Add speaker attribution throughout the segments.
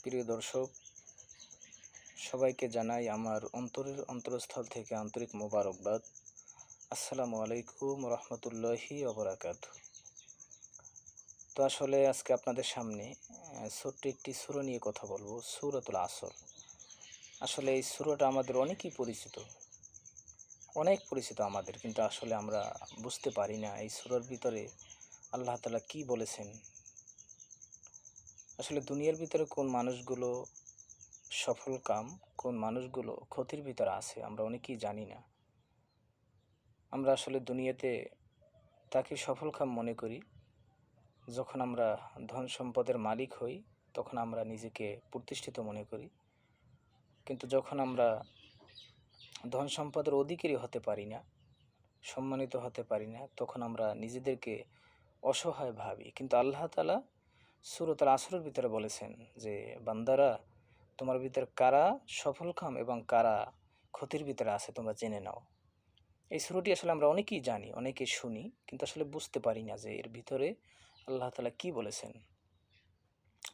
Speaker 1: প্রিয় দর্শক, সবাইকে জানাই আমার অন্তরের অন্তরস্থল থেকে আন্তরিক মোবারকবাদ। আসসালামু আলাইকুম রহমতুল্লাহি ওবরাকাতু। তো আসলে আজকে আপনাদের সামনে ছোট্ট একটি সূরা নিয়ে কথা বলবো, সূরাতুল আসর। আসলে এই সূরাটা আমাদের অনেক পরিচিত আমাদের, কিন্তু আসলে আমরা বুঝতে পারি না এই সূরার ভিতরে আল্লাহ তাআলা কি বলেছেন। আসলে দুনিয়ার ভিতরে কোন মানুষগুলো সফল কাম, কোন মানুষগুলো ক্ষতির ভিতরে আছে আমরা অনেকেই জানি না। আমরা আসলে দুনিয়াতে তাকে সফল কাম মনে করি যখন আমরা ধন সম্পদের মালিক হই, তখন আমরা নিজেকে প্রতিষ্ঠিত মনে করি। কিন্তু যখন আমরা ধন সম্পদের অধিকারী হতে পারি না, সম্মানিত হতে পারি না, তখন আমরা নিজেদেরকে অসহায় ভাবি। কিন্তু আল্লাহ তাআলা সূরাতুল আসরের ভিতরে বলেছেন যে, বান্দারা, তোমার ভিতরে কারা সফলকাম এবং কারা ক্ষতির ভিতরে আছে তোমরা জেনে নাও। এই সূরাটি আসলে আমরা অনেকেই জানি, অনেকেই শুনি, কিন্তু আসলে বুঝতে পারি না যে এর ভিতরে আল্লাহ তাআলা কি বলেছেন।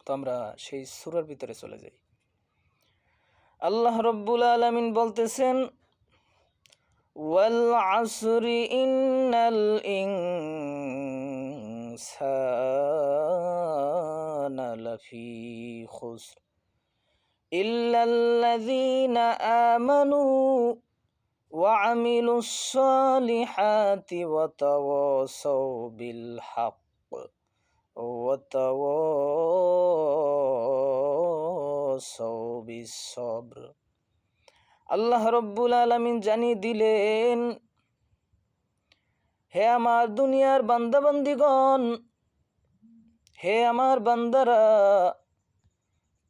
Speaker 1: তো আমরা সেই সূরার ভিতরে চলে যাই। আল্লাহ রাব্বুল আলামিন বলতেছেন, ওয়াল আসরি ইন্নাল ইনসানা লাফি খুসর ইল্লাল্লাযীনা আমানু ওয়া আমিলুস সালিহাতি ওয়া তাওয়াসাউ বিল হক ওয়া তাওয়াসাউ বিস সবর। আল্লাহ রাব্বুল আলামিন জানিয়ে দিলেন, হে আমার দুনিয়ার বান্দাবান্দিগণ, হে আমার বান্দারা,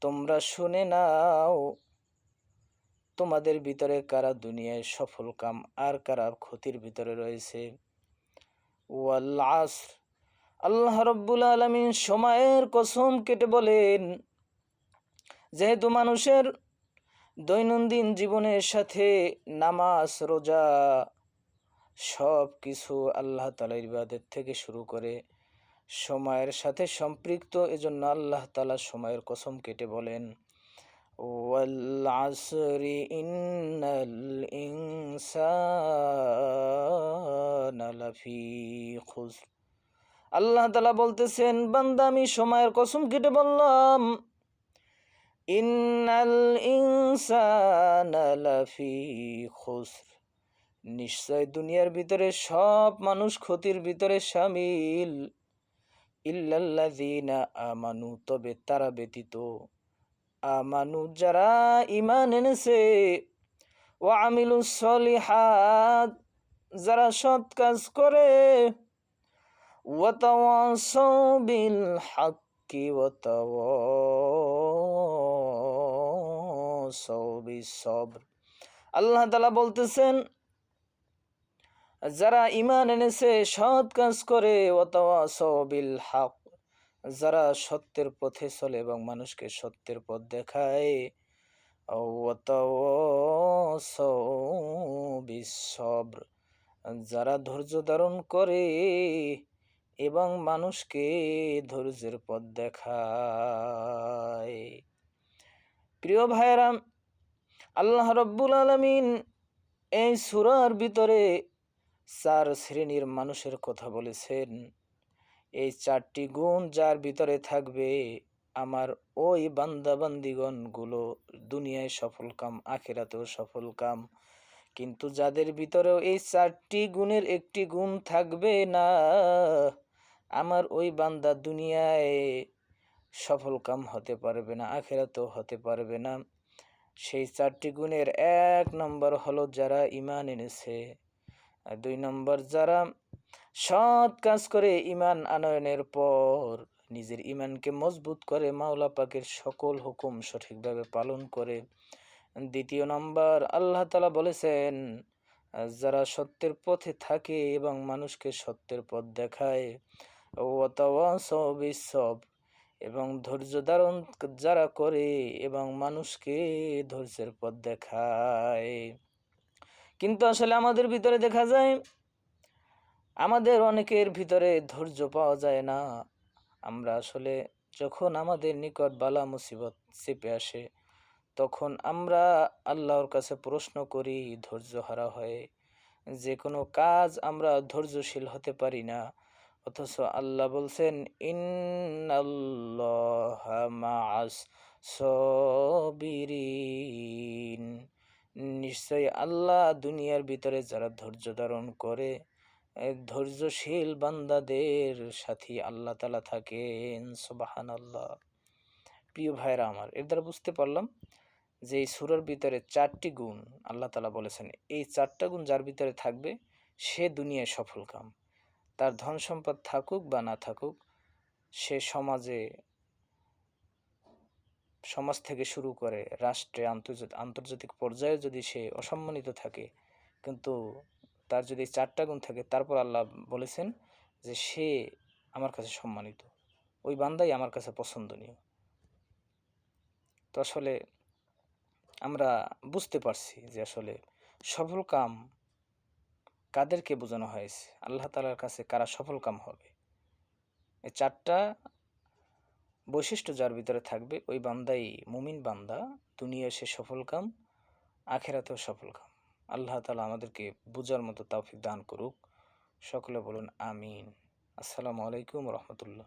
Speaker 1: তোমরা শুনে নাও, তোমাদের ভিতরে কারা দুনিয়ায় সফল কাম আর কারা ক্ষতির ভিতরে রয়েছে। ওয়াল আসর, আল্লাহ রাব্বুল আলামিন সময়ের কসম কেটে বলেন, যেহেতু মানুষের দৈনন্দিন জীবনের সাথে নামাজ, রোজা সব কিছু আল্লাহ তাআলার ইবাদত থেকে শুরু করে সময়ের সাথে সম্পৃক্ত, এজন্য আল্লাহ তাআলা সময়ের কসম কেটে বলেন, ওয়াল আসরি ইন্নাল ইনসানা লাফি খুসর। আল্লাহ তাআলা বলতেছেন, বান্দা, আমি সময়ের কসম কেটে বললাম, ইন্নাল ইনসানা লাফি খুসর, নিশ্চয় দুনিয়ার ভিতরে সব মানুষ ক্ষতির ভিতরে শামিল। ইল্লাল্লাযীনা আমানু, তবে তারা ব্যতীত, আমানু যারা ঈমান এনেছে, ওয়া আমিলুস সলিহাত যারা সৎ কাজ করে, ওয়া তাওয়াসাউ বিল হাক্কি ওয়া তাওয়াসাউ বিস সবর। আল্লাহ তাআলা বলতেছেন, যারা ঈমান এনেছে, সৎ কাজ করে, ওয়া তাওয়াসাউ বিল হক, যারা সত্যের পথে চলে এবং মানুষকে সত্যের পথ দেখায়, ওয়া তাওয়াসাউ বিস সবর, যারা ধৈর্য ধারণ করে এবং মানুষকে ধৈর্যের পথ দেখায়। প্রিয় ভাইরা, আল্লাহ রাব্বুল আলামিন এই সূরার ভিতরে 4 শ্রেণীর মানুষের কথা বলেছেন। এই 4টি গুণ যার ভিতরে থাকবে, আমার ওই বান্দাবান্দিগণগুলো দুনিয়ায় সফলকাম, আখিরাতেও সফলকাম। কিন্তু যাদের ভিতরেও এই 4টি গুণের একটি গুণ থাকবে না, আমার ওই বান্দা দুনিয়ায় সফলকাম হতে পারবে না, আখিরাতেও হতে পারবে না। সেই 4টি গুণের 1 নম্বর হলো যারা ঈমান এনেছে, 2 নম্বর যারা সৎ কাজ করে ঈমান আনয়নের পর নিজের ঈমানকে মজবুত করে মাওলা পাকের সকল হুকুম সঠিকভাবে পালন করে, 3 নম্বর আল্লাহ তাআলা বলেছেন, যারা সত্যের পথে থাকে এবং মানুষকে সত্যের পথ দেখায়, ওয়া তাওয়াসাউ বিস সবর, এবং ধৈর্য ধারণ যারা করে এবং মানুষকে ধৈর্যের পথ দেখায়। কিন্তু আসলে আমাদের ভিতরে দেখা যায়, আমাদের অনেকের ভিতরে ধৈর্য পাওয়া যায় না। আমরা আসলে যখন আমাদের নিকট বালা মুসিবত চেপে আসে, তখন আমরা আল্লাহর কাছে প্রশ্ন করি ধৈর্যহারা হয়ে। যে কোনো কাজ আমরা ধৈর্যশীল হতে পারি না, অথচ আল্লাহ বলছেন ইন্নাল্লাহা মাআস সাবিরিন, নিশ্চয়ই আল্লাহ দুনিয়ার ভিতরে যারা ধৈর্য ধারণ করে, ধৈর্যশীল বান্দাদের সাথে আল্লাহ তাআলা থাকেন। সুবহানাল্লাহ। প্রিয় ভাইরা আমার, এর দ্বারা বুঝতে পারলাম যে এই সূরার ভিতরে 4টি গুণ আল্লাহ তাআলা বলেছেন। এই 4টা গুণ যার ভিতরে থাকবে সে দুনিয়ায় সফলকাম। তার ধন সম্পদ থাকুক বা না থাকুক, সে সমাজ থেকে শুরু করে রাষ্ট্রে, আন্তর্জাতিক পর্যায়ে যদি সে অসম্মানিত থাকে, কিন্তু তার যদি 4টা গুণ থাকে, তারপর আল্লাহ বলেছেন যে সে আমার কাছে সম্মানিত, ওই বান্দাই আমার কাছে পছন্দনীয়। তো আসলে আমরা বুঝতে পারছি যে আসলে সফল কাম কাদেরকে বোঝানো হয়েছে, আল্লাহ তাআলার কাছে কারা সফল কাম হবে। এই 4টা বৈশিষ্ট্য যার ভিতরে থাকবে, ওই বান্দাই মুমিন বান্দা, দুনিয়ায় সে সফল কাম, আখেরাতেও সফল কাম। আল্লাহ তাআলা আমাদেরকে বুঝার মতো তৌফিক দান করুক। সকলে বলুন আমিন। আসসালামু আলাইকুম রহমতুল্লাহ।